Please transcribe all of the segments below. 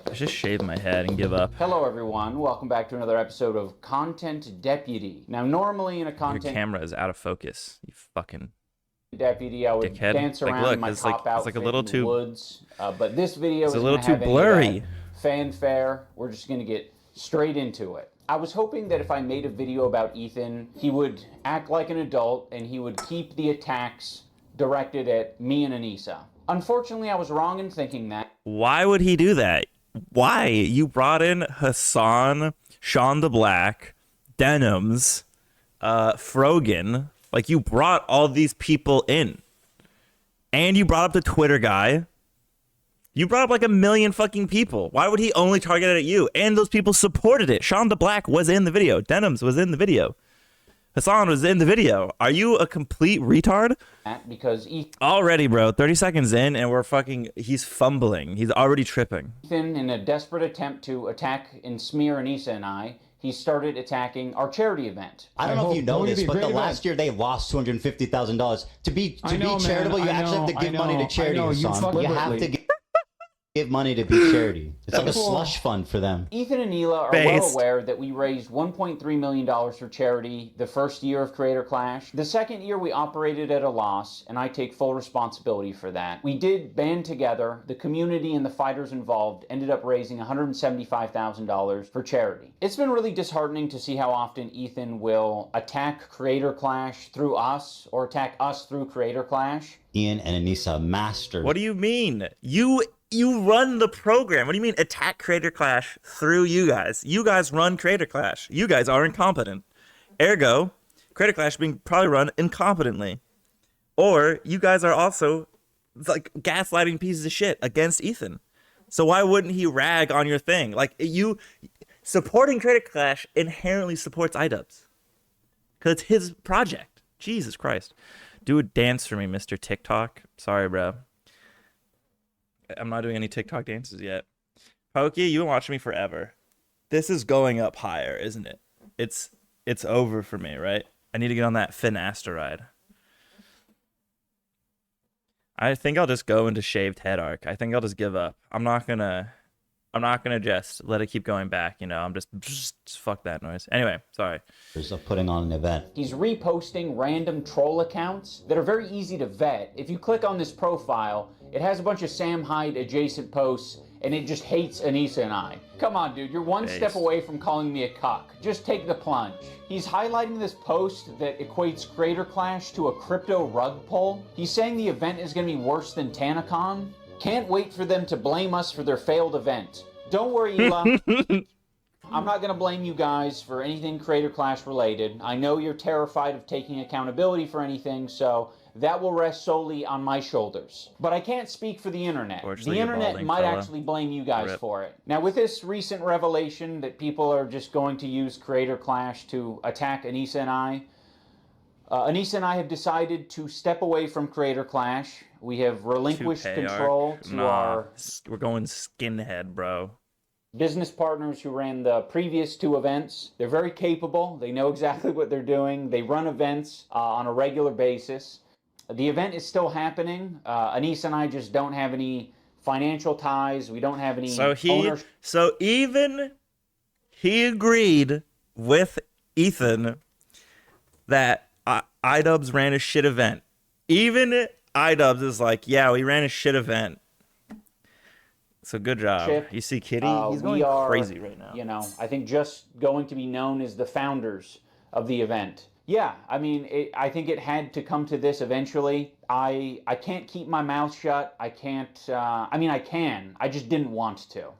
I just shave my head and give up. Hello everyone, welcome back to another episode of Content Deputy. Now normally in a Your content camera is out of focus, you fucking deputy, I would dickhead. dance Like, around look, in my it's top like outfit a little in the too woods, but this video it's a isn't little gonna too have any blurry. of that fanfare. We're just gonna get straight into it. I was hoping that if I made a video about Ethan, he would act like an adult and he would keep the attacks directed at me and Anissa. Unfortunately, I was wrong in thinking that. Why would he do that? Why? You brought in Hassan, Sean the Black, Denims, Frogan. Like, you brought all these people in. And you brought up the Twitter guy. You brought up like 1 million fucking people. Why would he only target it at you? And those people supported it. Sean the Black was in the video. Denims was in the video. Hassan was in the video. Are you a complete retard? Because Already, bro. 30 seconds in and he's fumbling. He's already tripping. Ethan, in a desperate attempt to attack and smear Anissa and I, he started attacking our charity event. I don't know if you know this, but last year they lost $250,000. To be charitable, you actually have to give money to charity, Hassan. You have to give money to be charity. It's like a slush fund for them. Ethan and Neela are well aware that we raised $1.3 million for charity the first year of Creator Clash. The second year we operated at a loss, and I take full responsibility for that. We did band together. The community and the fighters involved ended up raising $175,000 for charity. It's been really disheartening to see how often Ethan will attack Creator Clash through us or attack us through Creator Clash. Ian and Anissa mastered. What do you mean? You run the program. What do you mean attack Creator Clash through you guys? You guys run Creator Clash. You guys are incompetent. Ergo, Creator Clash being probably run incompetently. Or you guys are also like gaslighting pieces of shit against Ethan. So why wouldn't he rag on your thing? Like, you supporting Creator Clash inherently supports IDubbbz. Because it's his project. Jesus Christ. Do a dance for me, Mr. TikTok. Sorry, bro. I'm not doing any TikTok dances yet. Pokey, you've been watching me forever. This is going up higher, isn't it? It's over for me, right? I need to get on that Finasta ride. I think I'll just go into shaved head arc. I think I'll just give up. I'm not gonna just let it keep going back, you know. I'm just fuck that noise. Anyway, sorry. There's putting on an event. He's reposting random troll accounts that are very easy to vet. If you click on this profile, it has a bunch of Sam Hyde adjacent posts, and it just hates Anissa and I. Come on, dude, you're one step away from calling me a cuck. Just take the plunge. He's highlighting this post that equates Creator Clash to a crypto rug pull. He's saying the event is gonna be worse than TanaCon. Can't wait for them to blame us for their failed event. Don't worry, Ela. I'm not going to blame you guys for anything Creator Clash related. I know you're terrified of taking accountability for anything, so that will rest solely on my shoulders. But I can't speak for the internet. The internet might actually blame you guys for it. Now, with this recent revelation that people are just going to use Creator Clash to attack Anissa and I, Anissa and I have decided to step away from Creator Clash. We have relinquished control to our... We're going skinhead, bro. Business partners who ran the previous two events. They're very capable. They know exactly what they're doing. They run events on a regular basis. The event is still happening. Anissa and I just don't have any financial ties. We don't have any ownership. So even he agreed with Ethan that IDubbbz ran a shit event. Even IDubbbz is like, yeah, we ran a shit event. So good job. You see Kitty? He's going crazy right now. You know, I think just going to be known as the founders of the event. Yeah, I mean, I think it had to come to this eventually. I can't keep my mouth shut. I can't, I mean, I can. I just didn't want to.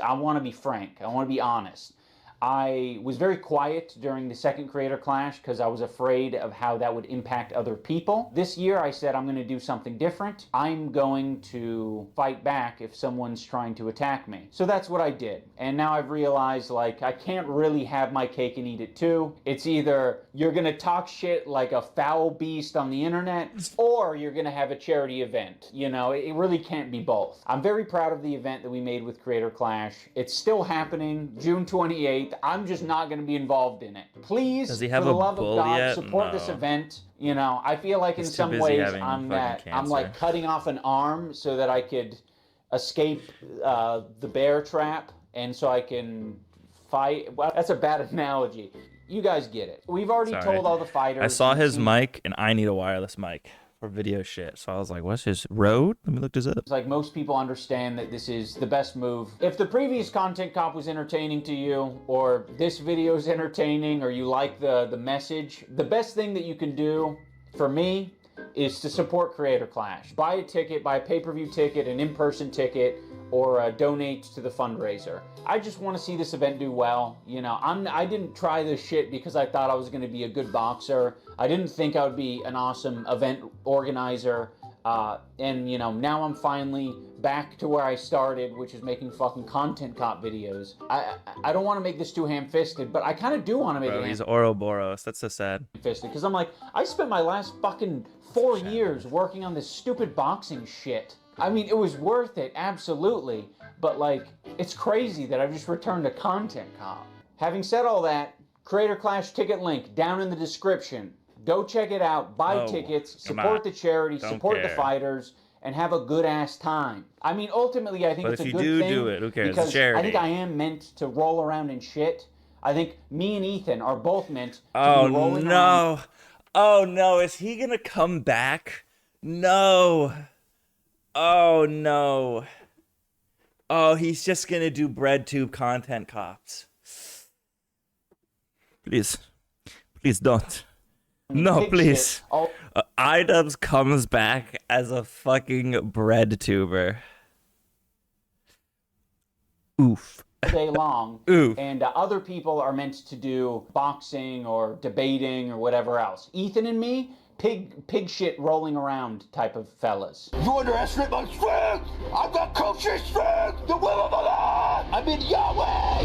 I want to be frank. I want to be honest. I was very quiet during the second Creator Clash because I was afraid of how that would impact other people. This year I said I'm going to do something different. I'm going to fight back if someone's trying to attack me. So that's what I did. And now I've realized, like, I can't really have my cake and eat it too. It's either you're going to talk shit like a foul beast on the internet, or you're going to have a charity event. You know, it really can't be both. I'm very proud of the event that we made with Creator Clash. It's still happening, June 28th. point, I'm just not going to be involved in it. Please, Does he have for the a love of bull God, yet? support this No. event. You know, I feel like He's in too some busy ways having I'm fucking I'm like cancer. cutting off an arm so that I could escape the bear trap, and so I can fight. Well, that's a bad analogy. You guys get it. We've already told all the fighters. I saw his mic, and I need a wireless mic for video shit. So I was like, what's his Rode? Let me look this up. It's like most people understand that this is the best move. If the previous content cop was entertaining to you, or this video is entertaining, or you like the message, the best thing that you can do, for me, is to support Creator Clash. Buy a ticket, buy a pay-per-view ticket, an in-person ticket, or donate to the fundraiser. I just want to see this event do well. You know, I didn't try this shit because I thought I was going to be a good boxer. I didn't think I would be an awesome event organizer. And, you know, now I'm finally back to where I started, which is making fucking content cop videos. I don't want to make this too ham-fisted, but I kind of do want to make it He's Ouroboros. That's so sad. ham-fisted, because I'm like, I spent my last fucking 4 years working on this stupid boxing shit. I mean, it was worth it, absolutely, but like, it's crazy that I've just returned to content cop. Having said all that, Creator Clash ticket link down in the description. Go check it out, buy tickets, support the charity, support the fighters, and have a good-ass time. I mean, ultimately, I think it's a good thing. But if you do it, who cares? Because It's charity. I think I am meant to roll around in shit. I think me and Ethan are both meant to be rolling around. Oh no, is he gonna come back? No. Oh no. Oh, he's just gonna do BreadTube content cops. Please don't. No, please. IDubbbz comes back as a fucking BreadTuber. Oof. Day long. Oof. And other people are meant to do boxing or debating or whatever else. Ethan and me, pig shit rolling around type of fellas. You underestimate my strength! I've got coaching strength! The will of Allah! I'm in Yahweh!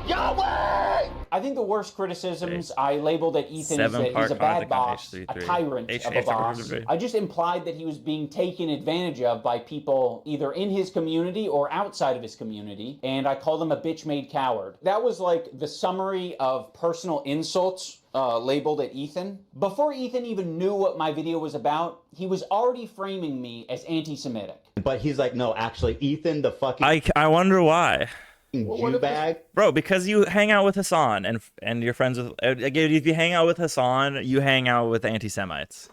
Yahweh! I think the worst criticisms I labeled at Ethan is that he's a bad boss, a tyrant of a boss. I just implied that he was being taken advantage of by people either in his community or outside of his community, and I called him a bitch-made coward. That was like the summary of personal insults labeled at Ethan. Before Ethan even knew what my video was about, he was already framing me as anti-Semitic. But he's like, no, actually, Ethan, the fucking I wonder why. Jew bag. Bro, because you hang out with Hassan and you're friends with... If you hang out with Hassan, you hang out with anti-Semites.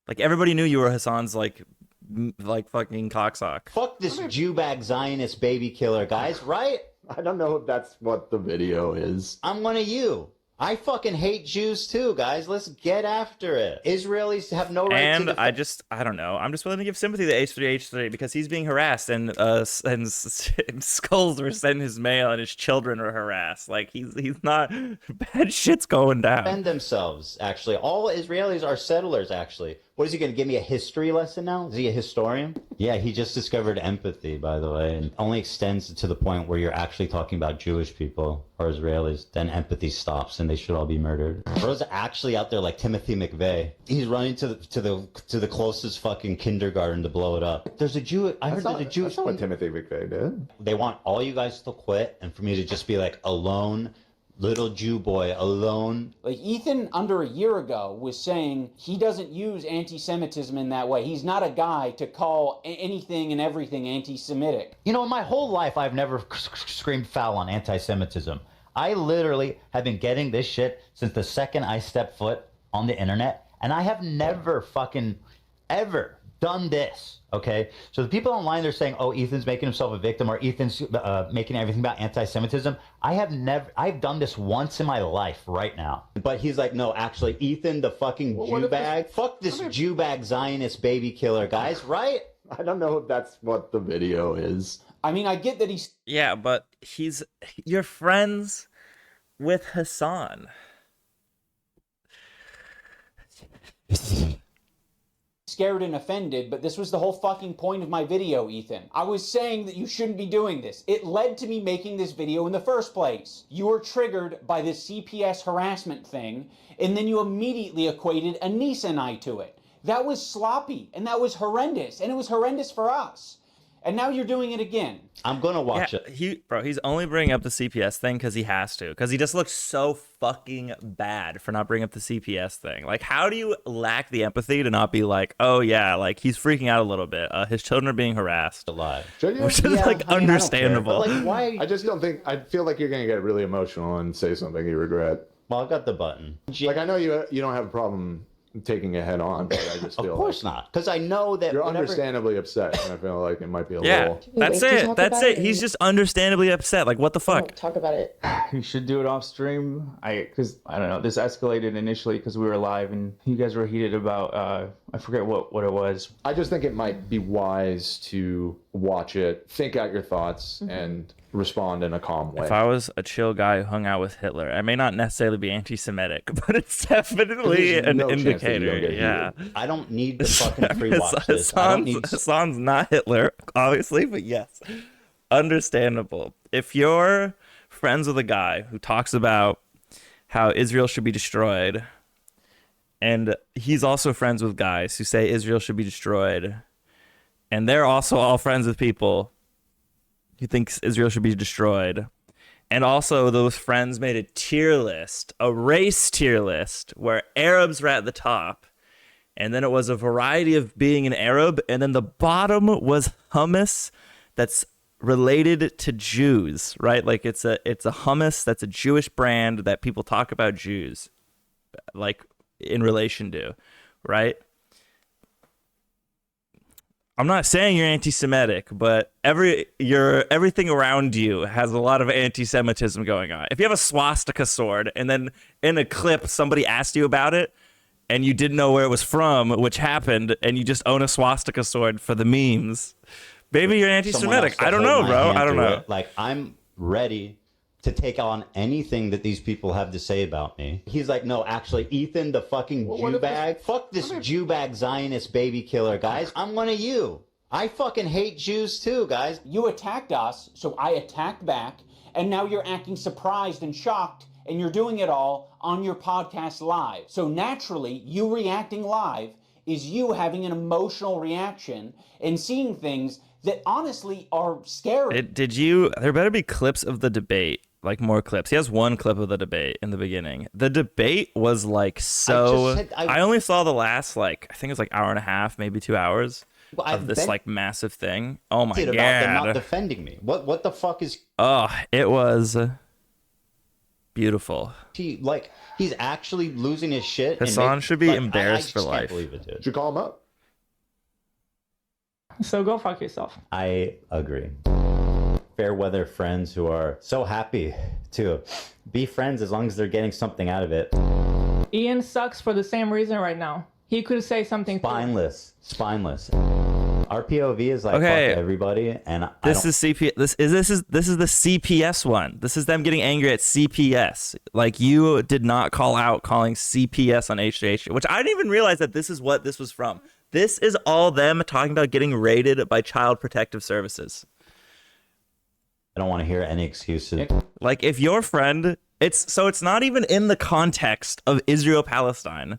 Like, everybody knew you were Hassan's, like fucking cocksock. Fuck this Jew bag Zionist baby killer, guys, right? I don't know if that's what the video is. I'm one of you. I fucking hate Jews too, guys. Let's get after it. Israelis have no right and to... I don't know. I'm just willing to give sympathy to H3H3 because he's being harassed and Skulls were sending his mail and his children are harassed. Like, he's not... Bad shit's going down. Defend themselves, actually. All Israelis are settlers, actually. What is he going to give me a history lesson now? Is he a historian? Yeah, he just discovered empathy, by the way, and only extends to the point where you're actually talking about Jewish people or Israelis. Then empathy stops, and they should all be murdered. Bro's actually out there like Timothy McVeigh. He's running to the closest fucking kindergarten to blow it up. There's a Jew. I heard there's a Jewish. That's not what Timothy McVeigh did. They want all you guys to quit, and for me to just be like alone. Little Jew boy alone. Like, Ethan, under a year ago, was saying he doesn't use anti-Semitism in that way. He's not a guy to call anything and everything anti-Semitic. You know, in my whole life, I've never screamed foul on anti-Semitism. I literally have been getting this shit since the second I stepped foot on the internet, and I have never fucking ever done this, okay? So the people online, they're saying, oh, Ethan's making himself a victim or Ethan's making everything about anti-Semitism. I've done this once in my life right now. But he's like, no, actually, Ethan, the fucking Jew bag. Fuck this Jew bag Zionist baby killer, guys, right? I don't know if that's what the video is. I mean, I get that he's... Yeah, but you're friends with Hassan. Scared and offended, but this was the whole fucking point of my video, Ethan. I was saying that you shouldn't be doing this. It led to me making this video in the first place. You were triggered by this CPS harassment thing, and then you immediately equated Anissa and I to it. That was sloppy, and that was horrendous, and it was horrendous for us. and now you're doing it again. I'm gonna watch it. He's only bringing up the CPS thing because he has to, because he just looks so fucking bad for not bringing up the CPS thing. Like, how do you lack the empathy to not be like, oh yeah, like he's freaking out a little bit. His children are being harassed. Alive. Which is like understandable. Like, why? I just don't think. I feel like you're gonna get really emotional and say something you regret. Well, I got the button. Like, I know you don't have a problem taking it head on, but I just feel of course not, because I know that you're understandandly upset, and I feel like it might be a little. That's it. That's it. He's just understandably upset. Like, what the fuck? Talk about it. You should do it off stream. Because I don't know. This escalated initially because we were live and you guys were heated about. I forget what it was. I just think it might be wise to watch it, think out your thoughts, and respond in a calm way. If I was a chill guy who hung out with Hitler, I may not necessarily be anti-Semitic, but it's definitely an indicator. Yeah, I don't need to fucking pre-watch this. Hassan's not Hitler, obviously, but yes, understandable. If you're friends with a guy who talks about how Israel should be destroyed, and he's also friends with guys who say Israel should be destroyed, and they're also all friends with people who thinks Israel should be destroyed. And also those friends made a tier list, a race tier list, where Arabs were at the top. And then it was a variety of being an Arab. And then the bottom was hummus that's related to Jews, right? Like it's a hummus that's a Jewish brand that people talk about Jews, like in relation to, right? I'm not saying you're anti-Semitic, but everything around you has a lot of anti-Semitism going on. If you have a swastika sword and then in a clip somebody asked you about it and you didn't know where it was from, which happened, and you just own a swastika sword for the memes, maybe you're anti-Semitic. I don't know, bro. I don't know. Like, I'm ready to take on anything that these people have to say about me. He's like, no, actually, Ethan, the fucking Jew bag. Fuck this Jew bag Zionist baby killer, guys. I'm one of you. I fucking hate Jews too, guys. You attacked us, so I attacked back, and now you're acting surprised and shocked, and you're doing it all on your podcast live. So naturally, you reacting live is you having an emotional reaction and seeing things that honestly are scary. There better be clips of the debate. Like more clips. He has one clip of the debate in the beginning. The debate was like I only saw the last, like, I think it was like hour and a half, maybe 2 hours of this like massive thing. Oh my god! About them not defending me. What the fuck is? Oh, it was beautiful. He's actually losing his shit. Hassan should be embarrassed for life. Can't believe it, dude. Should you call him up? So go fuck yourself. I agree. Fair weather friends who are so happy to be friends as long as they're getting something out of it. Ian sucks for the same reason right now. He could say something spineless. Our POV is like, okay, fuck everybody, and this is the CPS one. This is them getting angry at CPS. Like, you did not call out calling CPS on H3H3, which I didn't even realize that this is what this was from. This is all them talking about getting raided by Child Protective Services. I don't want to hear any excuses. Like, if your friend, it's not even in the context of Israel-Palestine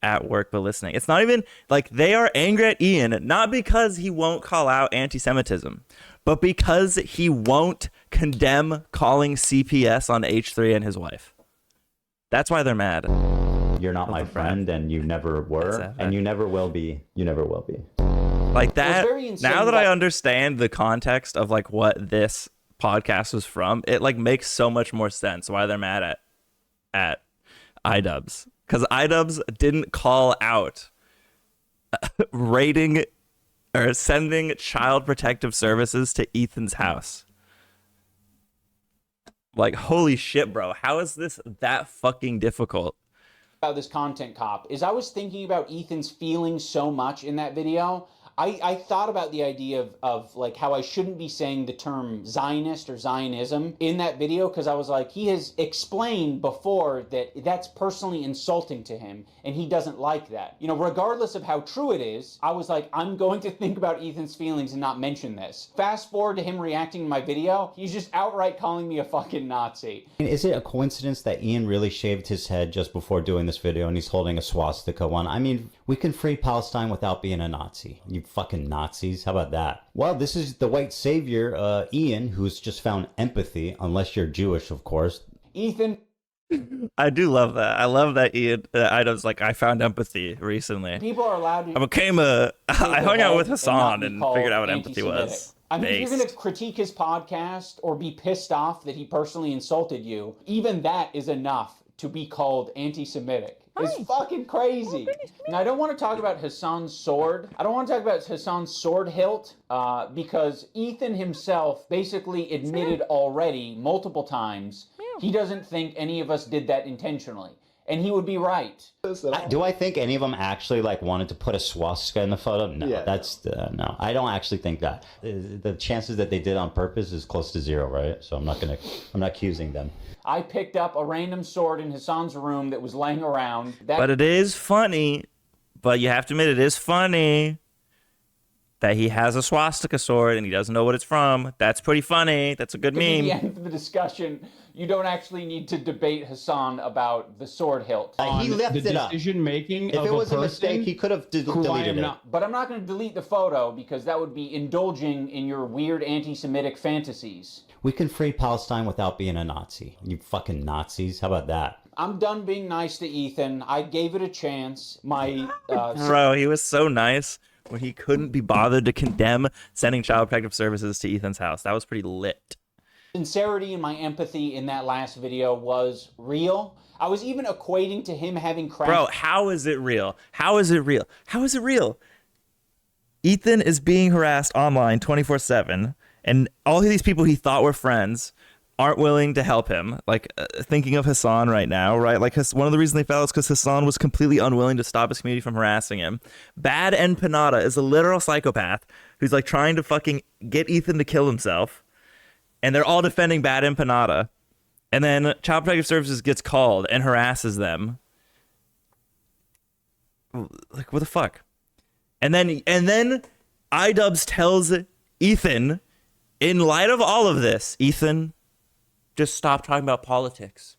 at work, but listening. It's not even like they are angry at Ian, not because he won't call out anti-Semitism, but because he won't condemn calling CPS on H3 and his wife. That's why they're mad. You're not my friend, and you never were, and you never will be. You never will be. Like that. Now that I understand the context of like what this podcast was from, it like makes so much more sense why they're mad at IDubbbz, because IDubbbz didn't call out raiding or sending Child Protective Services to Ethan's house. Like, holy shit, bro! How is this that fucking difficult? About this content cop is I was thinking about Ethan's feelings so much in that video. I thought about the idea of like how I shouldn't be saying the term Zionist or Zionism in that video, because I was like, he has explained before that that's personally insulting to him and he doesn't like that. You know, regardless of how true it is, I was like, I'm going to think about Ethan's feelings and not mention this. Fast forward to him reacting to my video, he's just outright calling me a fucking Nazi. Is it a coincidence that Ian really shaved his head just before doing this video and he's holding a swastika one? I mean, we can free Palestine without being a Nazi. You fucking Nazis. How about that? Well, this is the white savior, Ian, who's just found empathy, unless you're Jewish, of course. Ethan. I do love that. I love that Ian Item's like, I found empathy recently. People are allowed to. I hung out with Hassan and figured out what empathy was. I mean, if you're going to critique his podcast or be pissed off that he personally insulted you, even that is enough to be called anti-Semitic. It's fucking crazy. Now, I don't want to talk about Hassan's sword. I don't want to talk about Hassan's sword hilt because Ethan himself basically admitted already multiple times he doesn't think any of us did that intentionally. And he would be right. Do I think any of them actually like wanted to put a swastika in the photo? No, no. I don't actually think that. The chances that they did on purpose is close to zero, right? So I'm not accusing them. I picked up a random sword in Hassan's room that was laying around. But it is funny. But you have to admit, it is funny that he has a swastika sword and he doesn't know what it's from. That's pretty funny. That's a good meme. At the end of the discussion, you don't actually need to debate Hassan about the sword hilt. He left it up. Decision making. If it was a mistake, he could have deleted it. But I'm not going to delete the photo because that would be indulging in your weird anti-Semitic fantasies. We can free Palestine without being a Nazi. You fucking Nazis. How about that? I'm done being nice to Ethan. I gave it a chance. Bro, he was so nice when he couldn't be bothered to condemn sending child protective services to Ethan's house. That was pretty lit. Sincerity and my empathy in that last video was real. I was even equating to him having crashed. Bro, how is it real? How is it real? How is it real? Ethan is being harassed online 24/7, and all of these people he thought were friends aren't willing to help him. Like, thinking of Hassan right now, right? Like, one of the reasons they fell is because Hassan was completely unwilling to stop his community from harassing him. Bad Empanada is a literal psychopath who's like trying to fucking get Ethan to kill himself. And they're all defending Bad Empanada. And then Child Protective Services gets called and harasses them. Like, what the fuck? And then IDubbbz tells Ethan, in light of all of this, Ethan, just stop talking about politics.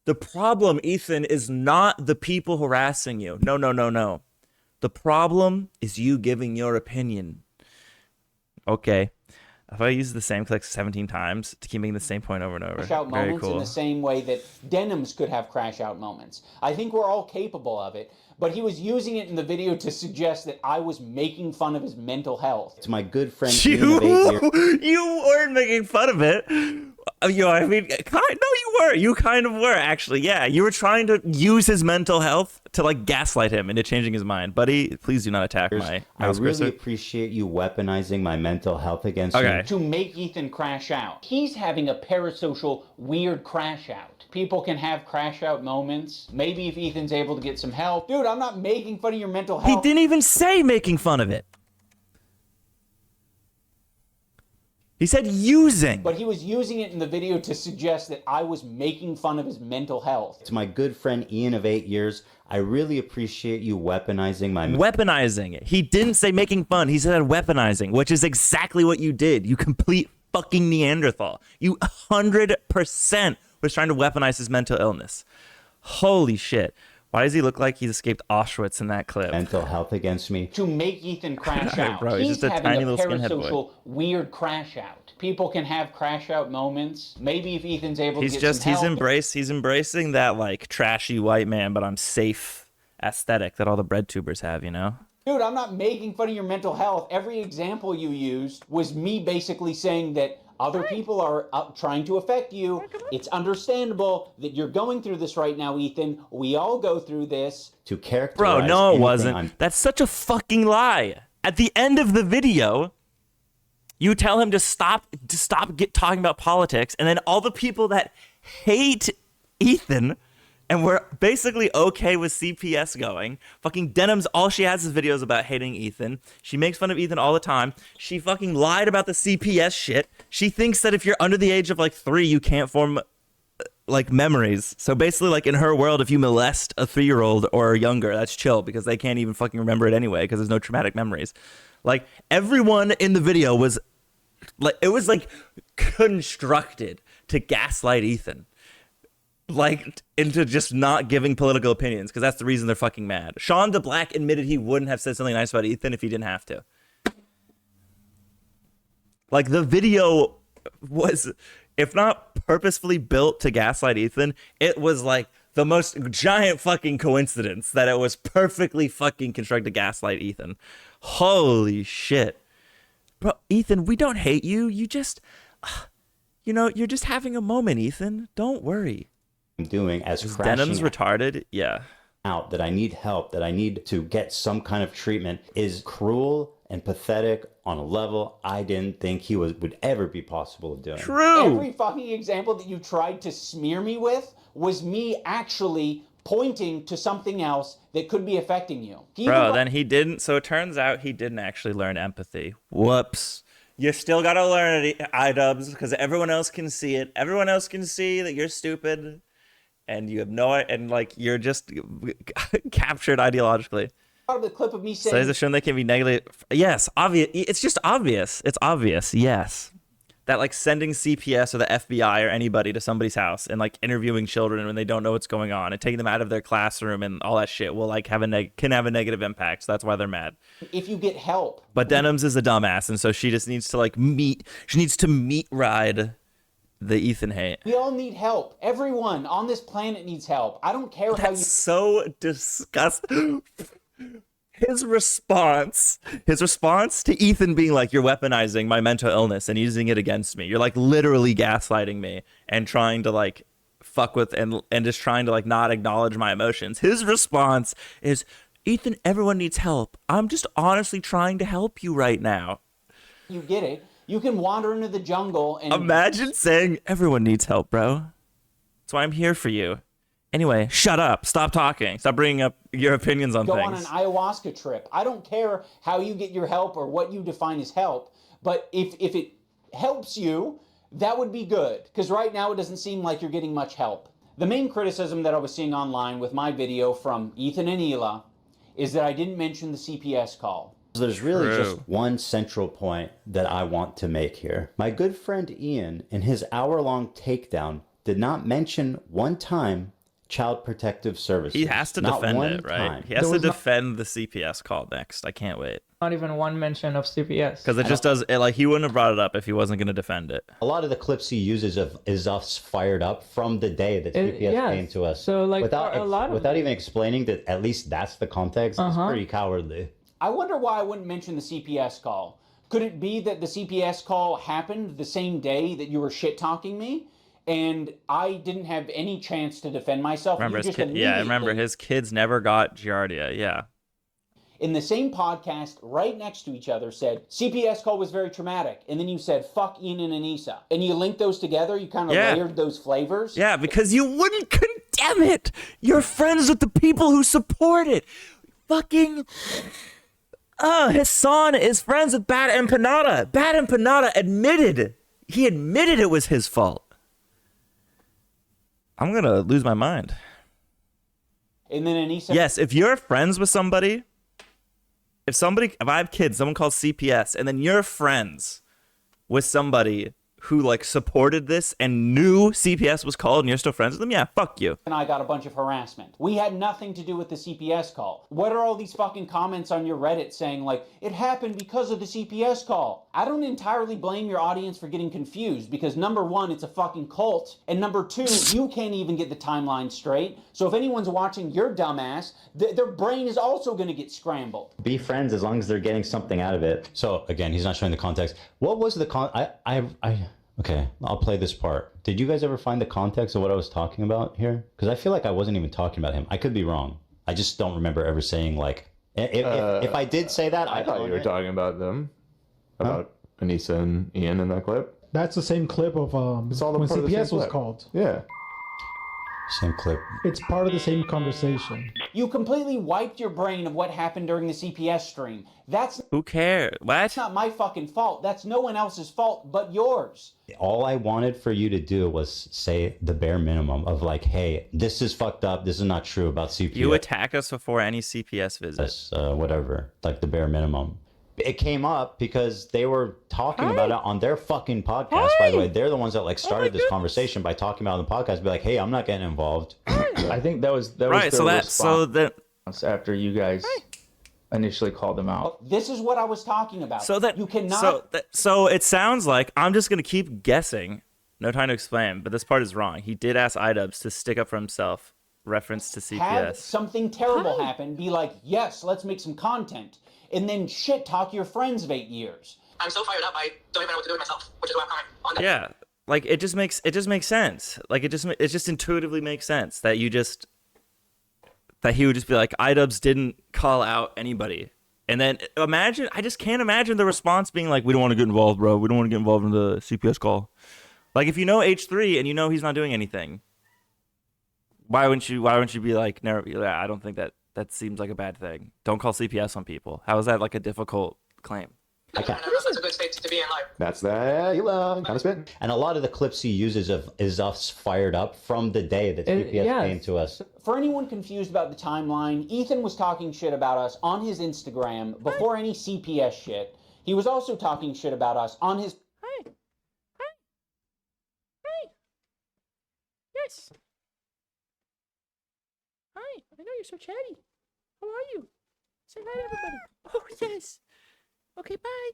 The problem, Ethan, is not the people harassing you. No. The problem is you giving your opinion. Okay. If I use the same click 17 times to keep making the same point over and over. Crash out Very moments cool. in the same way that denims could have crash out moments. I think we're all capable of it, but he was using it in the video to suggest that I was making fun of his mental health. It's my good friend. You weren't making fun of it. I mean, no, you were. You kind of were, actually. Yeah, you were trying to use his mental health to like gaslight him into changing his mind. Buddy, please do not attack my mouse I really cursor. appreciate you weaponizing my mental health against me. To make Ethan crash out. He's having a parasocial weird crash out. People can have crash out moments. Maybe if Ethan's able to get some help. Dude, I'm not making fun of your mental health. He didn't even say making fun of it. He said using. But he was using it in the video to suggest that I was making fun of his mental health. To my good friend Ian of 8 years, I really appreciate you weaponizing my... Weaponizing it. He didn't say making fun. He said weaponizing, which is exactly what you did. You complete fucking Neanderthal. You 100% was trying to weaponize his mental illness. Holy shit. Why does he look like he's escaped Auschwitz in that clip? Mental health against me. To make Ethan crash out. Bro, he's just a tiny little skinhead boy. Parasocial weird crash out. People can have crash out moments. Maybe if Ethan's able to get some help. He's embracing that like trashy white man, but I'm safe aesthetic that all the bread tubers have, you know? Dude, I'm not making fun of your mental health. Every example you used was me basically saying that other people are trying to affect you. It's understandable that you're going through this right now, Ethan. We all go through this. To characterize... Bro, no, it wasn't. That's such a fucking lie. At the end of the video, you tell him to stop talking about politics, and then all the people that hate Ethan and we're basically okay with CPS going. Fucking Denim's, all she has is videos about hating Ethan. She makes fun of Ethan all the time. She fucking lied about the CPS shit. She thinks that if you're under the age of like 3, you can't form like memories. So basically, like in her world, if you molest a 3-year-old or younger, that's chill because they can't even fucking remember it anyway because there's no traumatic memories. Like everyone in the video was like, it was like constructed to gaslight Ethan. Like, into just not giving political opinions, because that's the reason they're fucking mad. Sean DeBlack admitted he wouldn't have said something nice about Ethan if he didn't have to. Like, the video was, if not purposefully built to gaslight Ethan, it was like the most giant fucking coincidence that it was perfectly fucking constructed to gaslight Ethan. Holy shit. Bro, Ethan, we don't hate you. You just, you're just having a moment, Ethan. Don't worry. I'm doing as Denim's retarded. Yeah. Out that I need help, that I need to get some kind of treatment is cruel and pathetic on a level I didn't think he would ever be possible of doing. True. Every fucking example that you tried to smear me with was me actually pointing to something else that could be affecting you. Bro, then he didn't. So it turns out he didn't actually learn empathy. Whoops. You still gotta learn it, IDubbbz, because everyone else can see it. Everyone else can see that you're stupid, and you have you're just captured ideologically. Part of the clip of me saying, studies have shown they can be negative. Yes, obvious. It's just obvious. It's obvious. Yes, that like sending CPS or the FBI or anybody to somebody's house and like interviewing children when they don't know what's going on and taking them out of their classroom and all that shit will like can have a negative impact. So that's why they're mad. If you get help. But Denim's is a dumbass, and so she just needs to meet ride the Ethan hate. We all need help. Everyone on this planet needs help. I don't care how you. So disgusting. His response to Ethan being like, you're weaponizing my mental illness and using it against me. You're like literally gaslighting me and trying to like fuck with and just trying to like not acknowledge my emotions. His response is, Ethan, everyone needs help. I'm just honestly trying to help you right now. You get it. You can wander into the jungle and imagine saying, everyone needs help, bro. That's why I'm here for you. Anyway, shut up. Stop talking. Stop bringing up your opinions on things. Go on an ayahuasca trip. I don't care how you get your help or what you define as help, but if it helps you, that would be good. Because right now it doesn't seem like you're getting much help. The main criticism that I was seeing online with my video from Ethan and Hila is that I didn't mention the CPS call. There's really just one central point that I want to make here. My good friend Ian, in his hour-long takedown, did not mention one time Child Protective Services. He has to defend it, right? He has to defend the CPS call next. I can't wait. Not even one mention of CPS. Because it just does it, like he wouldn't have brought it up if he wasn't going to defend it. A lot of the clips he uses is us fired up from the day that CPS came to us. So like without even explaining that at least that's the context, it's pretty cowardly. I wonder why I wouldn't mention the CPS call. Could it be that the CPS call happened the same day that you were shit-talking me? And I didn't have any chance to defend myself. Remember his kids never got Giardia. Yeah. In the same podcast, right next to each other, said CPS call was very traumatic, and then you said fuck Ian and Anissa, and you linked those together. You kind of layered those flavors. Yeah, because you wouldn't condemn it. You're friends with the people who support it. Fucking. Hassan is friends with Bad Empanada. Bad Empanada admitted it was his fault. I'm going to lose my mind. And then Anissa. Yes, if you're friends with somebody, if I have kids, someone calls CPS, and then you're friends with somebody who like supported this and knew CPS was called and you're still friends with them, yeah, fuck you. And I got a bunch of harassment. We had nothing to do with the CPS call. What are all these fucking comments on your Reddit saying like, it happened because of the CPS call? I don't entirely blame your audience for getting confused because number one, it's a fucking cult. And number two, you can't even get the timeline straight. So if anyone's watching your dumbass, their brain is also going to get scrambled. Be friends as long as they're getting something out of it. So again, he's not showing the context. What was the okay, I'll play this part. Did you guys ever find the context of what I was talking about here? Because I feel like I wasn't even talking about him. I could be wrong. I just don't remember ever saying like, if I did say that, I thought you were talking about them, about Anissa and Ian in that clip. That's the same clip of it's all the when part CPS of the was clip. called. Yeah. Same clip. It's part of the same conversation. You completely wiped your brain of what happened during the CPS stream. Who cares? What? That's not my fucking fault. That's no one else's fault but yours. All I wanted for you to do was say the bare minimum of like, hey, this is fucked up. This is not true about CPS. You attack us before any CPS visit. Whatever, like the bare minimum. It came up because they were talking about it on their fucking podcast, by the way. They're the ones that like started this conversation by talking about it on the podcast. Be like, hey, I'm not getting involved. I think that was right. Their So that after you guys initially called him out. This is what I was talking about. So that you cannot. So it sounds like I'm just gonna keep guessing. No time to explain, but this part is wrong. He did ask IDubbbz to stick up for himself. Reference to CPS. Have something terrible happen. Be like, yes, let's make some content, and then shit talk your friends of 8 years. I'm so fired up. I don't even know what to do with myself, which is why I'm coming on that. Yeah, like it just makes sense. Like it just intuitively makes sense that he would just be like, IDubbbz didn't call out anybody. And then imagine, I just can't imagine the response being like, we don't want to get involved, bro. We don't want to get involved in the CPS call. Like if you know H3 and you know he's not doing anything, why wouldn't you be like, no, I don't think that seems like a bad thing. Don't call CPS on people. How is that like a difficult claim? Okay. That's a good state to be in life. That's that. You love kind of spit. And a lot of the clips he uses is us fired up from the day that CPS came to us. For anyone confused about the timeline, Ethan was talking shit about us on his Instagram before any CPS shit. He was also talking shit about us on his... Hi. Yes. Hi. I know you're so chatty. How are you? Say hi to everybody. Oh, yes. Okay, bye.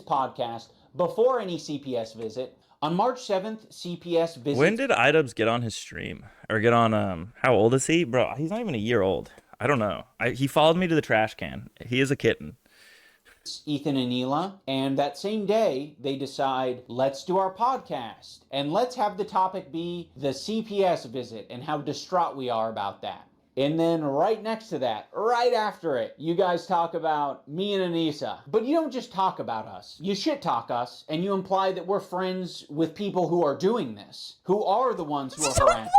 Podcast before any CPS visit. On March 7th, CPS visit. When did IDubbbz get on his stream? Or get on, how old is he? Bro, he's not even a year old. I don't know. He followed me to the trash can. He is a kitten. Ethan and Hila, and that same day they decide, let's do our podcast and let's have the topic be the CPS visit and how distraught we are about that. And then right next to that, right after it, you guys talk about me and Anissa. But you don't just talk about us. You shit talk us, and you imply that we're friends with people who are doing this, who are the ones who are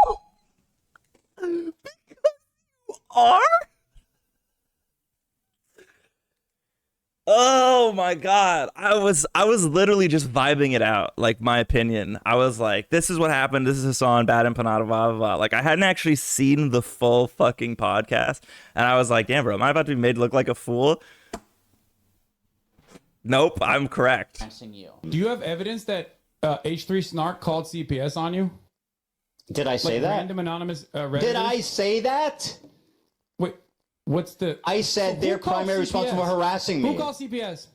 harassing. Are? Oh my god. I was literally just vibing it out, like my opinion. I was like, this is what happened, this is Hassan, bad empanada, blah blah blah. Like I hadn't actually seen the full fucking podcast. And I was like, damn bro, am I about to be made to look like a fool? Nope, I'm correct. Do you have evidence that H3 Snark called CPS on you? Did I say like that? Random anonymous Did I say that? Wait, what's the... I said they're primarily responsible for harassing me. Who called CPS?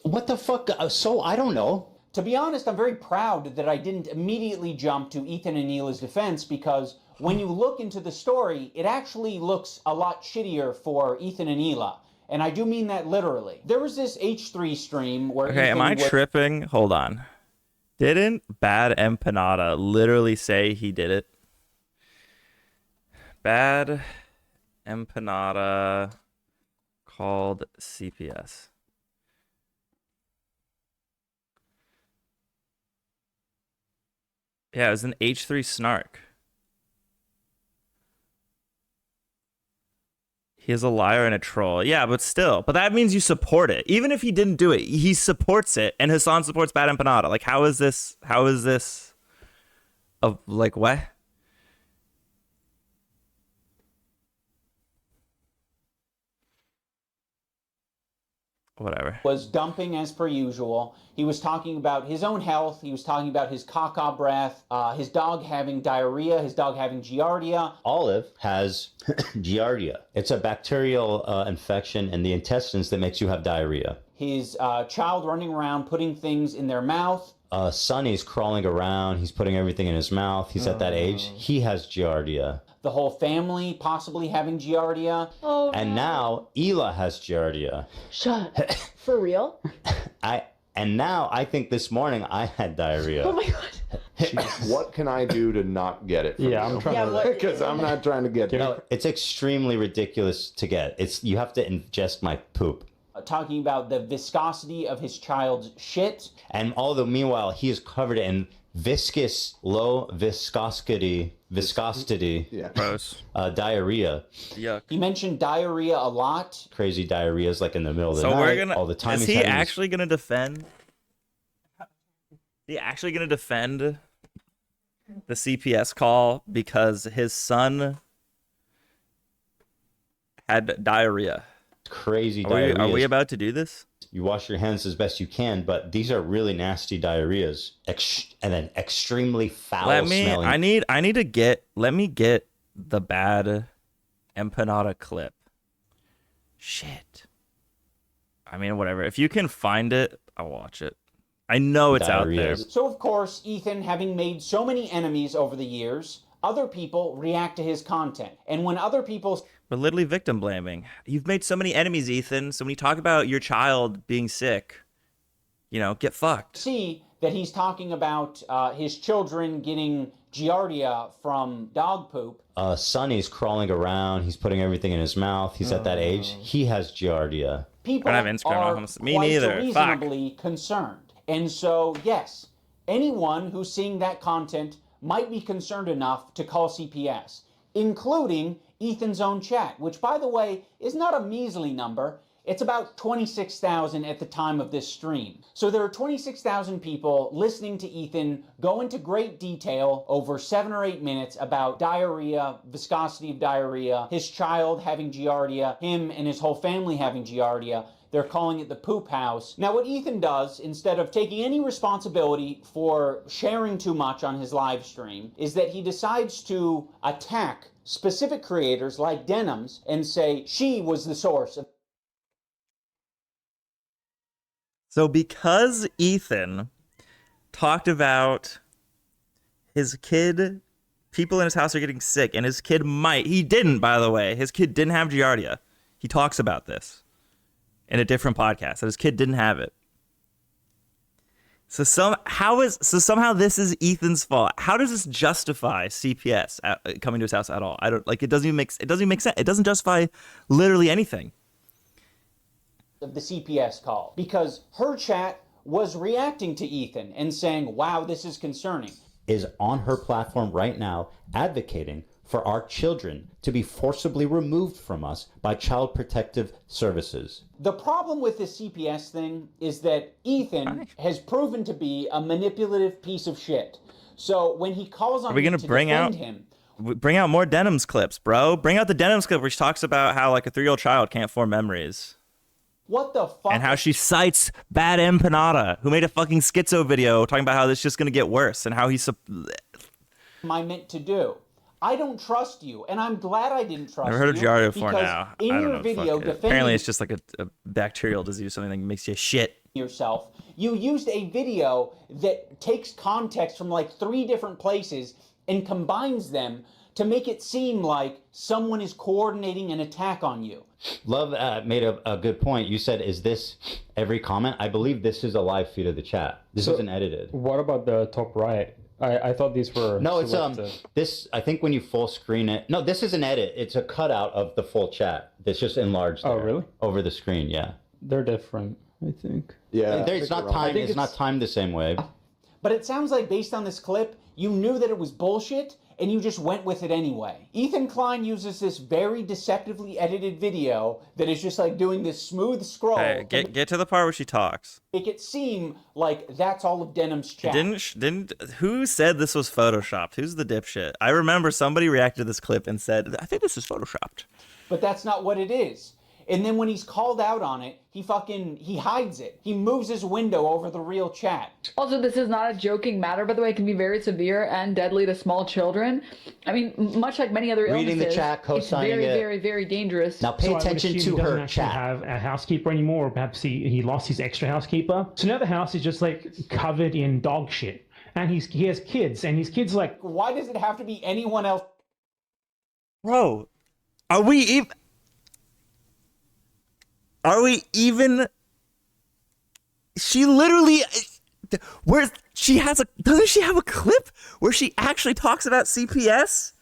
What the fuck? So, I don't know. To be honest, I'm very proud that I didn't immediately jump to Ethan and Hila's defense, because when you look into the story, it actually looks a lot shittier for Ethan and Hila. And I do mean that literally. There was this H3 stream where... Okay, Ethan am I tripping? Hold on. Didn't Bad Empanada literally say he did it? Bad Empanada called CPS. Yeah, it was an H3 Snark. He is a liar and a troll. Yeah, but still. But that means you support it. Even if he didn't do it, he supports it. And Hassan supports Bad Empanada. Like, how is this? Like, what? Whatever. Was dumping as per usual. He was talking about his own health. He was talking about his caca breath, his dog having diarrhea, his dog having giardia. Olive has giardia. It's a bacterial infection in the intestines that makes you have diarrhea. His child running around putting things in their mouth. Sonny's crawling around. He's putting everything in his mouth. He's at that age. He has giardia. The whole family possibly having giardia. Oh, and now Hila has giardia. Shut up. For real? And now I think this morning I had diarrhea. Oh my god. What can I do to not get it? Yeah, I'm trying to. Because I'm not trying to get it. No, it's extremely ridiculous to get. You have to ingest my poop. Talking about the viscosity of his child's shit. And although meanwhile he is covered in viscous, low viscosity, yeah. Gross. Diarrhea. Yuck. He mentioned diarrhea a lot. Crazy diarrheas like in the middle of the night, all the time. Is he actually going to defend? He actually going to defend the CPS call because his son had diarrhea? Crazy diarrheas. Are we about to do this? You wash your hands as best you can, but these are really nasty diarrheas, and then extremely foul smelling. Let me get the Bad empanada clip. Shit. I mean, whatever. If you can find it, I'll watch it. I know it's out there. So, of course, Ethan, having made so many enemies over the years, other people react to his content. And when other people... We're literally victim blaming. You've made so many enemies, Ethan. So when you talk about your child being sick, get fucked. See that he's talking about his children getting giardia from dog poop. Sonny's crawling around. He's putting everything in his mouth. He's at that age. He has giardia. People I don't have Instagram. are Me quite neither. reasonably concerned. And so, yes, anyone who's seeing that content might be concerned enough to call CPS, including Ethan's own chat, which, by the way, is not a measly number. It's about 26,000 at the time of this stream. So there are 26,000 people listening to Ethan go into great detail over 7 or 8 minutes about diarrhea, viscosity of diarrhea, his child having giardia, him and his whole family having giardia. They're calling it the poop house. Now, what Ethan does, instead of taking any responsibility for sharing too much on his live stream, is that he decides to attack specific creators like Denim's and say she was the source of... So because Ethan talked about his kid, people in his house are getting sick, and his kid he didn't, by the way. His kid didn't have giardia. He talks about this in a different podcast, that his kid didn't have it. So somehow this is Ethan's fault. How does this justify CPS coming to his house at all? I don't like. It doesn't even make sense. It doesn't justify literally anything. Of the CPS call, because her chat was reacting to Ethan and saying, wow, this is concerning. Is on her platform right now advocating for our children to be forcibly removed from us by Child Protective Services. The problem with this CPS thing is that Ethan has proven to be a manipulative piece of shit. So when he calls on me to defend him... Bring out more Denim's clips, bro. Bring out the Denim's clip where she talks about how like a 3-year-old child can't form memories. What the fuck? And how she cites Bad Empanada, who made a fucking schizo video talking about how this is just going to get worse and how he's... Am I meant to do? I don't trust you, and I'm glad I didn't trust you. Never heard of giardia before now. In I don't your know. video Apparently it's just like a bacterial disease, something that makes you shit. Yourself, you used a video that takes context from like 3 different places and combines them to make it seem like someone is coordinating an attack on you. Love made a good point. You said, is this every comment? I believe this is a live feed of the chat. This isn't edited. What about the top right? I thought these were... No, it's this, I think when you full screen it... No, this is an edit. It's a cutout of the full chat. It's just enlarged there. Oh, really? Over the screen, yeah. They're different, I think. Yeah. It's not timed. It's not timed the same way. But it sounds like based on this clip, you knew that it was bullshit, and you just went with it anyway. Ethan Klein uses this very deceptively edited video that is just like doing this smooth scroll. Hey, get to the part where she talks. Make it seem like that's all of Denim's chat. Who said this was photoshopped? Who's the dipshit? I remember somebody reacted to this clip and said, I think this is photoshopped. But that's not what it is. And then when he's called out on it, he hides it. He moves his window over the real chat. Also, this is not a joking matter, by the way. It can be very severe and deadly to small children. I mean, much like many other illnesses, reading the chat, co-signing it's very, it. very, very dangerous. Now pay attention to her chat. Have a housekeeper anymore, or perhaps he lost his extra housekeeper. So now the house is just like covered in dog shit. And he has kids, and his kids like... Why does it have to be anyone else? Bro, are we even... She literally... doesn't she have a clip where she actually talks about CPS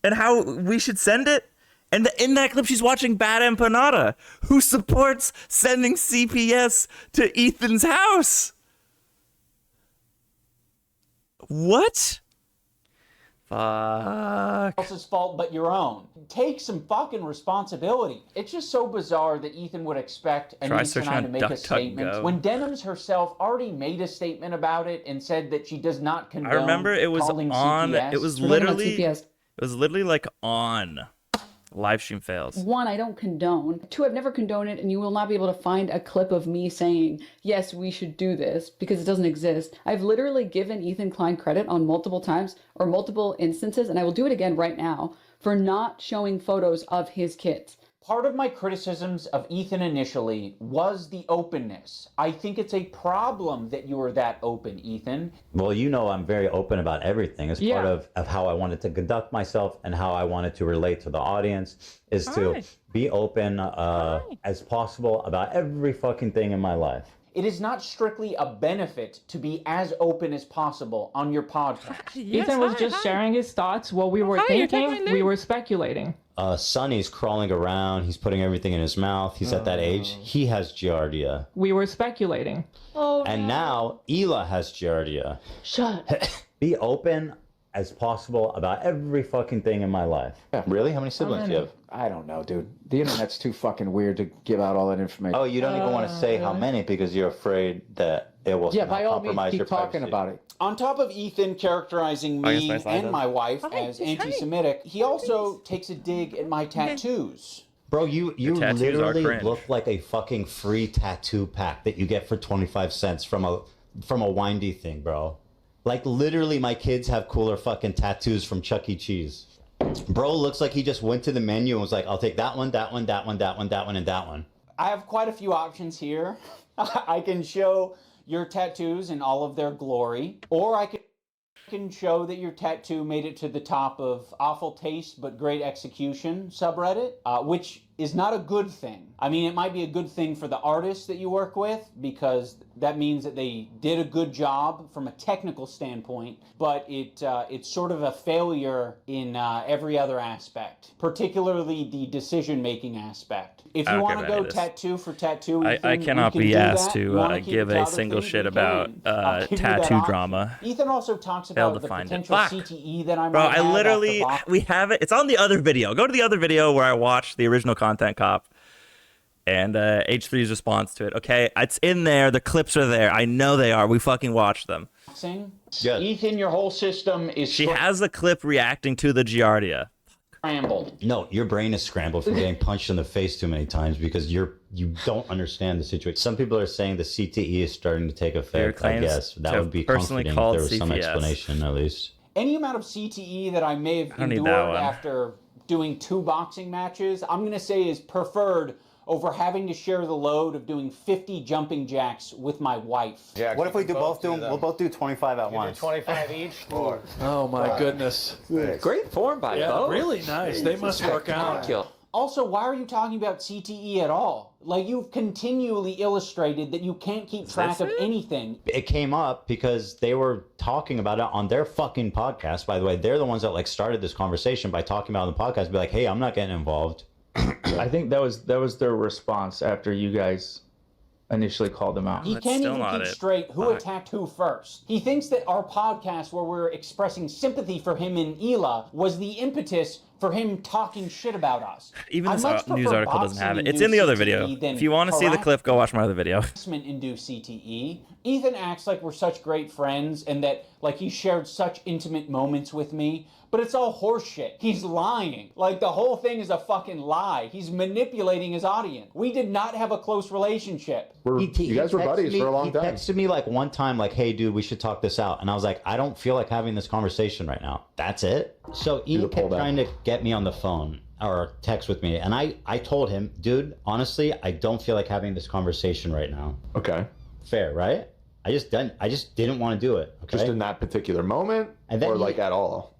and how we should send it? And in that clip, she's watching Bad Empanada, who supports sending CPS to Ethan's house. What? Fuck. Else's fault but your own. Take some fucking responsibility. It's just so bizarre that Ethan would expect Anissa and I to make a statement when Denim's herself already made a statement about it and said that she does not condone. I remember it was on. CPS. It was literally like on. Live stream fails. 1, I don't condone. 2, I've never condoned it, and you will not be able to find a clip of me saying, yes, we should do this, because it doesn't exist. I've literally given Ethan Klein credit on multiple times or multiple instances, and I will do it again right now, for not showing photos of his kids. Part of my criticisms of Ethan initially was the openness. I think it's a problem that you were that open, Ethan. Well, you know I'm very open about everything. It's part of how I wanted to conduct myself and how I wanted to relate to the audience is to be open as possible about every fucking thing in my life. It is not strictly a benefit to be as open as possible on your podcast. Ethan was just sharing his thoughts. What we were thinking, we were speculating. Sonny's crawling around. He's putting everything in his mouth. He's at that age. He has giardia. We were speculating. Oh, and now Hila has giardia. Shut. Be open as possible about every fucking thing in my life. Yeah, really? How many siblings do you have? I don't know, dude. The internet's too fucking weird to give out all that information. Oh, you don't even want to say how many because you're afraid that it will by all means, compromise keep your talking privacy. about it. On top of Ethan characterizing me and my wife as anti-Semitic, he also takes a dig at my tattoos. Bro, you tattoos are literally cringe. look like a fucking free tattoo pack that you get for 25 cents from a windy thing, bro. Like literally my kids have cooler fucking tattoos from Chuck E. Cheese. Bro looks like he just went to the menu and was like, I'll take that one, that one, that one, that one, that one, and that one. I have quite a few options here. I can show your tattoos in all of their glory, or I can show that your tattoo made it to the top of awful taste but great execution subreddit, which is not a good thing. I mean, it might be a good thing for the artists that you work with because that means that they did a good job from a technical standpoint, but it's sort of a failure in every other aspect, particularly the decision-making aspect. If you want to go tattoo for tattoo, I cannot be asked to give a single shit about tattoo drama. Ethan also talks about the potential CTE that I might Bro, have. I literally, we have it. It's on the other video. Go to the other video where I watched the original Content Cop and H3's response to it. Okay, it's in there. The clips are there. I know they are. We fucking watched them. Yeah. Ethan, your whole system is. She has a clip reacting to the Giardia. Scrambled. No, your brain is scrambled from getting punched in the face too many times because you don't understand the situation. Some people are saying the CTE is starting to take effect. I guess that would be comforting if there was some explanation at least. Any amount of CTE that I may have endured after doing 2 boxing matches, I'm going to say is preferred over having to share the load of doing 50 jumping jacks with my wife. Yeah, what if we we'll both do 25 at once. 25 each? Or Oh my goodness. great form by both. Really nice. They must work out. Also, why are you talking about CTE at all? Like, you've continually illustrated that you can't keep track of anything. It came up because they were talking about it on their fucking podcast. By the way, they're the ones that like started this conversation by talking about it on the podcast. Be like, hey, I'm not getting involved. I think that was their response after you guys initially called them out. He can't even keep straight who attacked who first. He thinks that our podcast where we're expressing sympathy for him and Hila was the impetus for him talking shit about us. Even this news article doesn't have it. It's in the other video. If you want to see the clip, go watch my other video. Induced CTE. Ethan acts like we're such great friends and that like he shared such intimate moments with me, but it's all horseshit. He's lying. Like the whole thing is a fucking lie. He's manipulating his audience. We did not have a close relationship. You guys were buddies for a long time. He texted me like one time like, hey dude, we should talk this out. And I was like, I don't feel like having this conversation right now. That's it. So Ian kept trying to get me on the phone or text with me. And I told him, dude, honestly, I don't feel like having this conversation right now. Okay. Fair, right? I just didn't want to do it. Okay? Just in that particular moment, and then or like at all?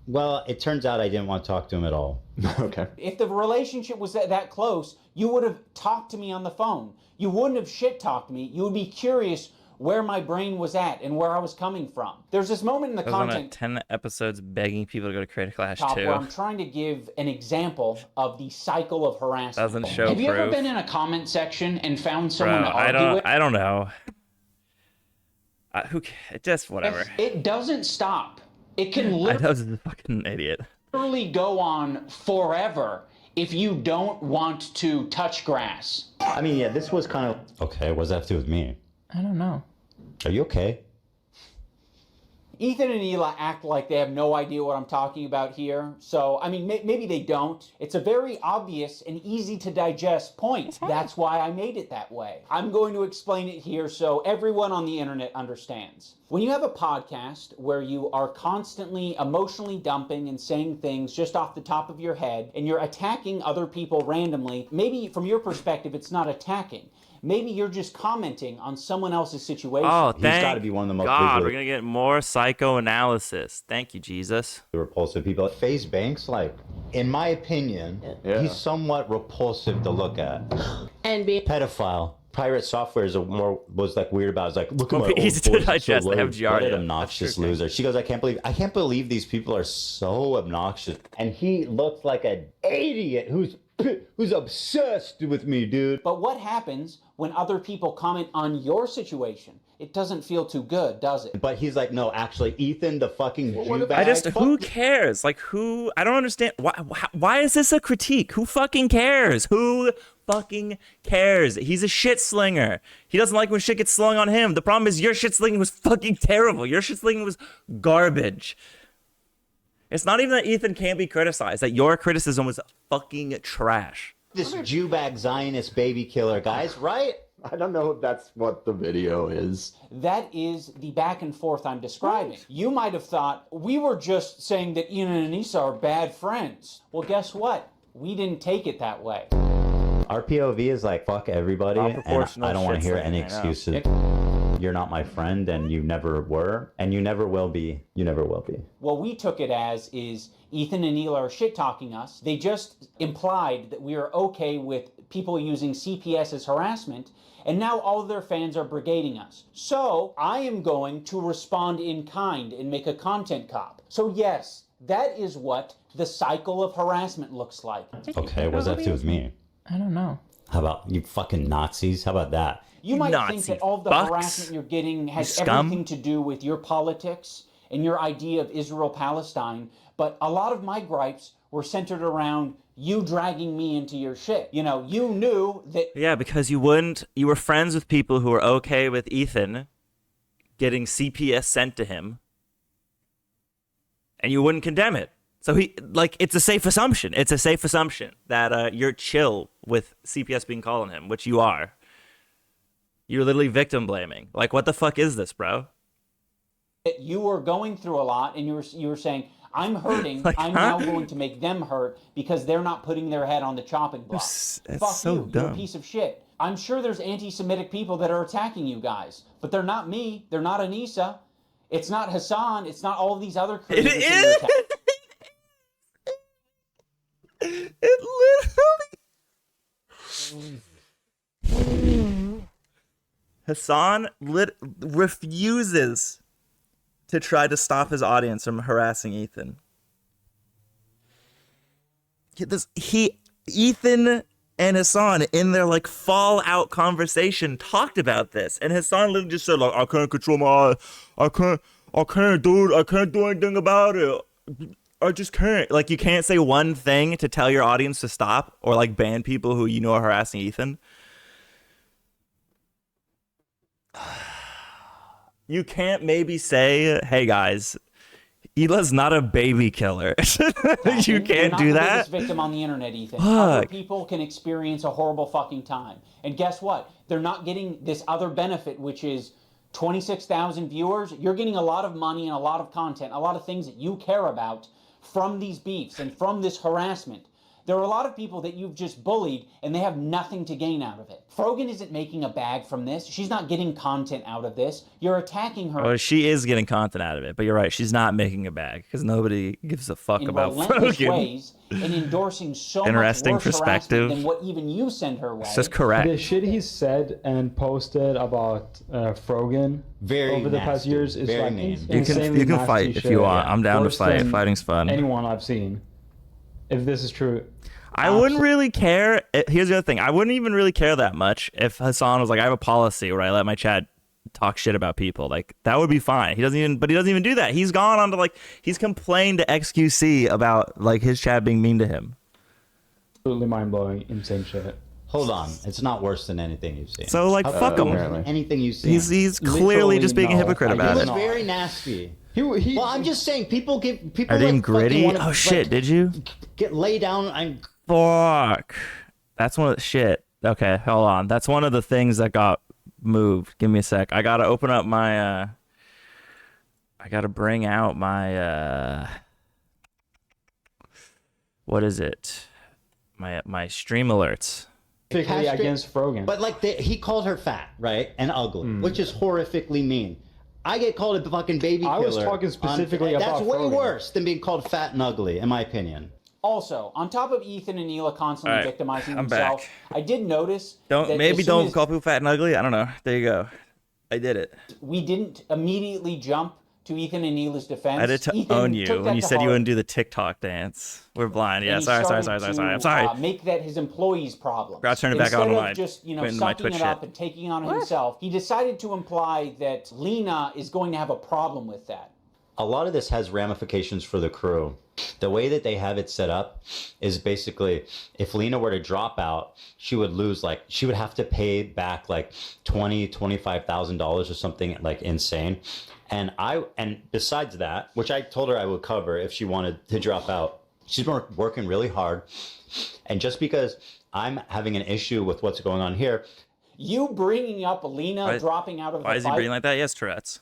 Well, it turns out I didn't want to talk to him at all. Okay. If the relationship was that close, you would have talked to me on the phone. You wouldn't have shit-talked me. You would be curious where my brain was at and where I was coming from. There's this moment in the content 10 episodes begging people to go to Creator Clash top 2. where I'm trying to give an example of the cycle of harassment. Doesn't show Have you ever proof. been in a comment section and found someone Bro, to argue with? I don't know. Just whatever. It doesn't stop. It can I was a fucking idiot. literally go on forever if you don't want to touch grass. I mean, yeah, this was kind of... Okay, what does that have to do with me? I don't know. Are you okay? Ethan and Hila act like they have no idea what I'm talking about here. So, I mean, maybe they don't. It's a very obvious and easy to digest point. That's why I made it that way. I'm going to explain it here so everyone on the internet understands. When you have a podcast where you are constantly emotionally dumping and saying things just off the top of your head, and you're attacking other people randomly, maybe from your perspective it's not attacking. Maybe you're just commenting on someone else's situation. Oh, He's got to be one of the most God, visually we're gonna get more psychoanalysis. Thank you, Jesus. repulsive people. FaZe Banks, like, in my opinion, he's somewhat repulsive to look at. And be Pedophile. Pirate Software was like weird about it. It's like, look at my old Easy to voice, it's digest. so They have low. Giardia. What an obnoxious loser. She goes, I can't believe these people are so obnoxious. And he looks like an idiot who's obsessed with me, dude. But what happens when other people comment on your situation? It doesn't feel too good, does it? But he's like, no, actually, Ethan, the fucking Jew bag. Who cares? Like, who? I don't understand. Why is this a critique? Who fucking cares? Who fucking cares? He's a shit slinger. He doesn't like when shit gets slung on him. The problem is your shit slinging was fucking terrible. Your shit slinging was garbage. It's not even that Ethan can't be criticized, that your criticism was fucking trash. This Jew bag Zionist baby killer, guys, right? I don't know if that's what the video is. That is the back and forth I'm describing. You might have thought we were just saying that Ian and Anissa are bad friends. Well, guess what? We didn't take it that way. Our POV is like, fuck everybody, and I don't want to hear any excuses. You're not my friend, and you never were, and you never will be. You never will be. What we took it as is Ethan and Neil are shit-talking us. They just implied that we are okay with people using CPS as harassment, and now all of their fans are brigading us. So I am going to respond in kind and make a content cop. So yes, that is what the cycle of harassment looks like. Okay, what's that to do with me? I don't know. How about you fucking Nazis? How about that? You might think that all of the harassment you're getting has everything to do with your politics and your idea of Israel-Palestine, but a lot of my gripes were centered around you dragging me into your shit. You know, you knew that... Yeah, because you were friends with people who were okay with Ethan getting CPS sent to him, and you wouldn't condemn it. So it's a safe assumption. It's a safe assumption that you're chill with CPS being called on him, which you are. You're literally victim blaming. Like, what the fuck is this, bro? You were going through a lot, and you were saying, I'm hurting. I'm now going to make them hurt because they're not putting their head on the chopping block. Fuck so you. dumb. You're a piece of shit. I'm sure there's anti-Semitic people that are attacking you guys, but they're not me. They're not Anissa. It's not Hassan. It's not all of these other creators. It is. It literally. Hassan refuses to try to stop his audience from harassing Ethan. Ethan and Hassan in their like fallout conversation talked about this, and Hassan literally just said like, I can't control my, I can't do anything about it. I just can't. Like, you can't say one thing to tell your audience to stop or like ban people who you know are harassing Ethan. You can't maybe say, hey guys, Hila's not a baby killer. You can't do You're not the that. biggest victim on the internet, Ethan. Fuck. Other people can experience a horrible fucking time. And guess what? They're not getting this other benefit, which is 26,000 viewers. You're getting a lot of money and a lot of content, a lot of things that you care about from these beefs and from this harassment. There are a lot of people that you've just bullied and they have nothing to gain out of it. Frogan isn't making a bag from this. She's not getting content out of this. You're attacking her. Well, she is getting content out of it, but you're right. She's not making a bag because nobody gives a fuck in about relentless Frogan. ways and endorsing so Interesting much worse perspective. harassment than what even you send her way. It's just correct. The shit he said and posted about Frogan over the past years is like You can fight if you want. I'm down to fight. Fighting's fun. Anyone I've seen. If this is true. I wouldn't really care. Here's the other thing. I wouldn't even really care that much if Hassan was like, I have a policy where I let my chat talk shit about people. Like, that would be fine. He doesn't even do that. He's gone on to like, he's complained to XQC about like his chat being mean to him. Absolutely mind-blowing, insane shit. Hold on, it's not worse than anything you've seen. So like, fuck him. Anything you've seen. He's clearly just being a hypocrite about He it. was very nasty. Well, I'm just saying, people Are they gritty? wanna, oh shit! Did you get lay down and fuck? That's one of the shit. Okay, hold on. That's one of the things that got moved. Give me a sec. I gotta open up my. I gotta bring out my. What is it? My stream alerts. Against Frogan. But like he called her fat, right, and ugly, which is horrifically mean. I get called a fucking baby killer. I was talking specifically about That's way Frogan. worse than being called fat and ugly, in my opinion. Also, on top of Ethan and Neela constantly victimizing I'm themselves, back. I did notice Don't that maybe as soon don't as call people fat and ugly. I don't know. There you go. I did it. we didn't immediately jump to Ethan and Neela's defense. I did to Ethan own you took when that you to said you heart, wouldn't do the TikTok dance. We're blind. Yeah, and he sorry. started I'm to, sorry. Make that his employees' problem. Gotta turn it back on Instead my of just putting my sucking Twitch it shit. up and taking it on himself, he decided to imply that Lena is going to have a problem with that. A lot of this has ramifications for the crew. The way that they have it set up is basically, if Lena were to drop out, she would lose, like, she would have to pay back like $25,000 or something like insane. And besides that, which I told her I would cover if she wanted to drop out, she's been working really hard. And just because I'm having an issue with what's going on here, You bringing up Lena dropping out of the Why is he fight breathing like that? Yes, Tourette's.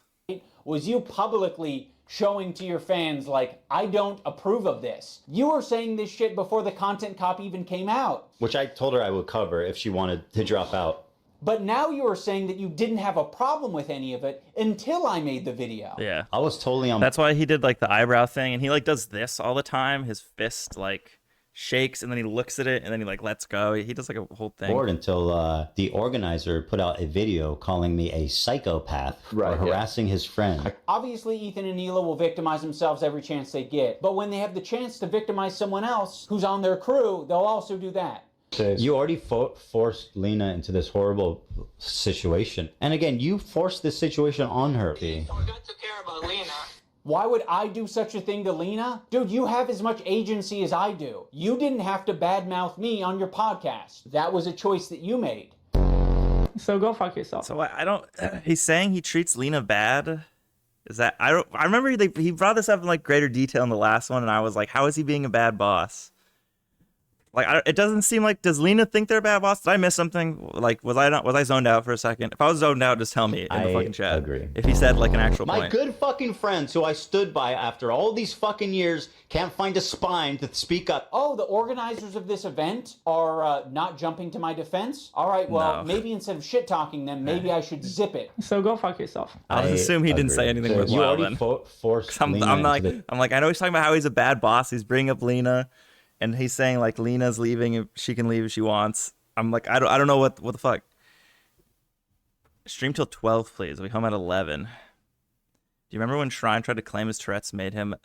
was you publicly showing to your fans, like, I don't approve of this. You were saying this shit before the content cop even came out. which I told her I would cover if she wanted to drop out. But now you are saying that you didn't have a problem with any of it until I made the video. Yeah. I was totally on. That's why he did like the eyebrow thing, and he like does this all the time. His fist like shakes, and then he looks at it, and then he like lets go. He does like a whole thing. Bored until the organizer put out a video calling me a psychopath for harassing his friend. Obviously, Ethan and Neela will victimize themselves every chance they get. But when they have the chance to victimize someone else who's on their crew, they'll also do that. You already forced Lena into this horrible situation. And again, you forced this situation on her. Why would I do such a thing to Lena? Dude, you have as much agency as I do. You didn't have to badmouth me on your podcast. That was a choice that you made. So go fuck yourself. So I don't. He's saying he treats Lena bad. Is that I don't? I remember he brought this up in like greater detail in the last one, and I was like, how is he being a bad boss? Like, it doesn't seem like. Does Lena think they're a bad boss? Did I miss something? Like, was I zoned out for a second? If I was zoned out, just tell me in the fucking chat. Agree. If he said like an actual My point. good fucking friends who I stood by after all these fucking years can't find a spine to speak up. Oh, the organizers of this event are not jumping to my defense? All right, well, maybe instead of shit-talking them, maybe I should zip it. So go fuck yourself. I assume he didn't say anything So you worthwhile already then. forced I'm Lena like, into the- I'm like, I know he's talking about how he's a bad boss. He's bringing up Lena, and he's saying like Lena's leaving if she can leave if she wants. I'm like, I don't know what the fuck. Stream till 12, please. We home at 11. Do you remember when Shrine tried to claim his Tourette's made him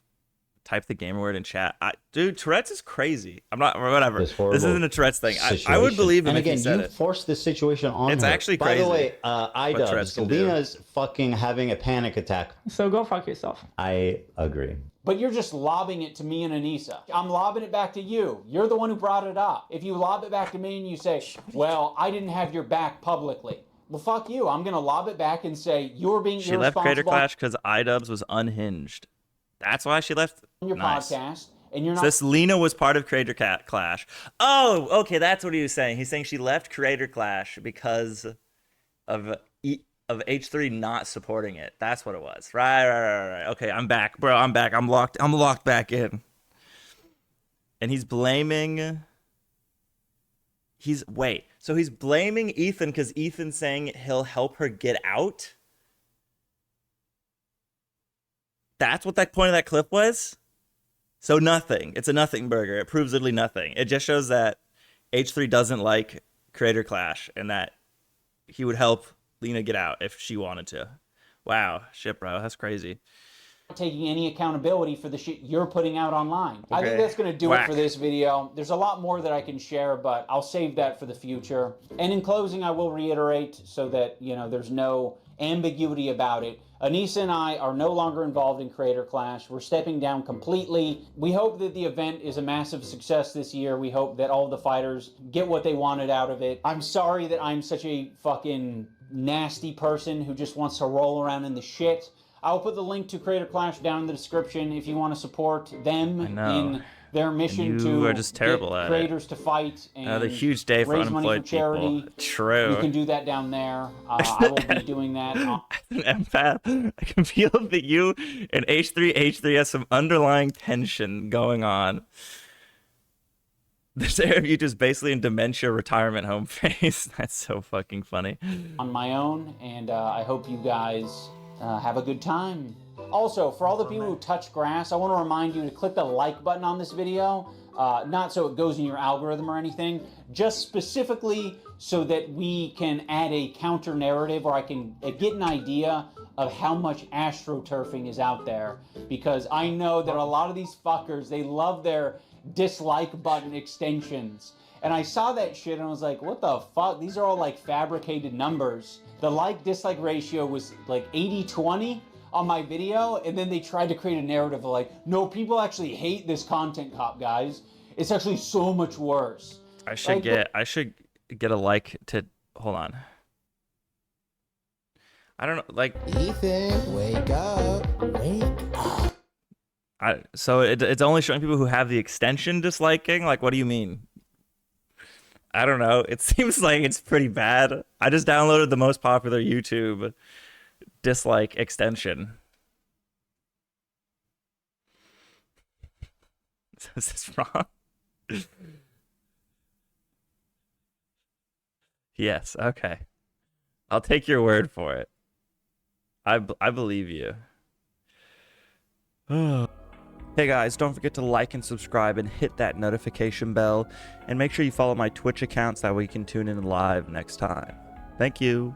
type the gamer word in chat? Dude, Tourette's is crazy. I'm not, whatever. This isn't a Tourette's thing. I would believe him and if again, he said you it. forced this situation on It's her. actually By crazy the way, what Tourette's can IDubbbz, do. Lena's fucking having a panic attack. So go fuck yourself. I agree. But you're just lobbing it to me and Anissa. I'm lobbing it back to you. You're the one who brought it up. If you lob it back to me and you say, well, I didn't have your back publicly. Well, fuck you. I'm going to lob it back and say, you're being She left irresponsible Creator Clash because IDubbbz was unhinged. That's why she left. on your Nice. podcast. And you're So not this Lena was part of Creator Clash. Oh, okay, that's what he was saying. He's saying she left Creator Clash because of H3 not supporting it. That's what it was. Right. Okay, I'm back, bro. I'm back. I'm locked back in. And he's blaming. He's blaming Ethan because Ethan's saying he'll help her get out. That's what that point of that clip was. So nothing. It's a nothing burger. It proves literally nothing. It just shows that H3 doesn't like Creator Clash and that he would help Lena get out if she wanted to. Wow. Shit, bro. That's crazy. taking any accountability for the shit you're putting out online. I think Okay. that's going to do Whack. it for this video. There's a lot more that I can share, but I'll save that for the future. And in closing, I will reiterate so that, there's no ambiguity about it. Anissa and I are no longer involved in Creator Clash. We're stepping down completely. We hope that the event is a massive success this year. We hope that all the fighters get what they wanted out of it. I'm sorry that I'm such a fucking nasty person who just wants to roll around in the shit. I'll put the link to Creator Clash down in the description if you want to support them in their mission to are just terrible get at creators to fight and another huge day for raise money for unemployed charity. people. True. You can do that down there. I will be doing that. As an empath, I can feel that you and H3H3 has some underlying tension going on. This air of you just basically in dementia retirement home phase. That's so fucking funny. On my own, and I hope you guys have a good time. Also, for all the people who touch grass, I want to remind you to click the like button on this video. Not so it goes in your algorithm or anything, just specifically so that we can add a counter narrative, or I can get an idea of how much astroturfing is out there. Because I know that a lot of these fuckers, they love their dislike button extensions. And I saw that shit and I was like, what the fuck? These are all like fabricated numbers. The like-dislike ratio was like 80-20 on my video, and then they tried to create a narrative of like, no, people actually hate this content cop, guys. It's actually so much worse. I should get a like to, hold on. I don't know, like Ethan, wake up. Wake up. So it's only showing people who have the extension disliking? Like, what do you mean? I don't know. It seems like it's pretty bad. I just downloaded the most popular YouTube dislike extension. Is this wrong? Yes, okay. I'll take your word for it. I believe you. Hey guys, don't forget to like and subscribe and hit that notification bell. And make sure you follow my Twitch accounts, that way you can tune in live next time. Thank you.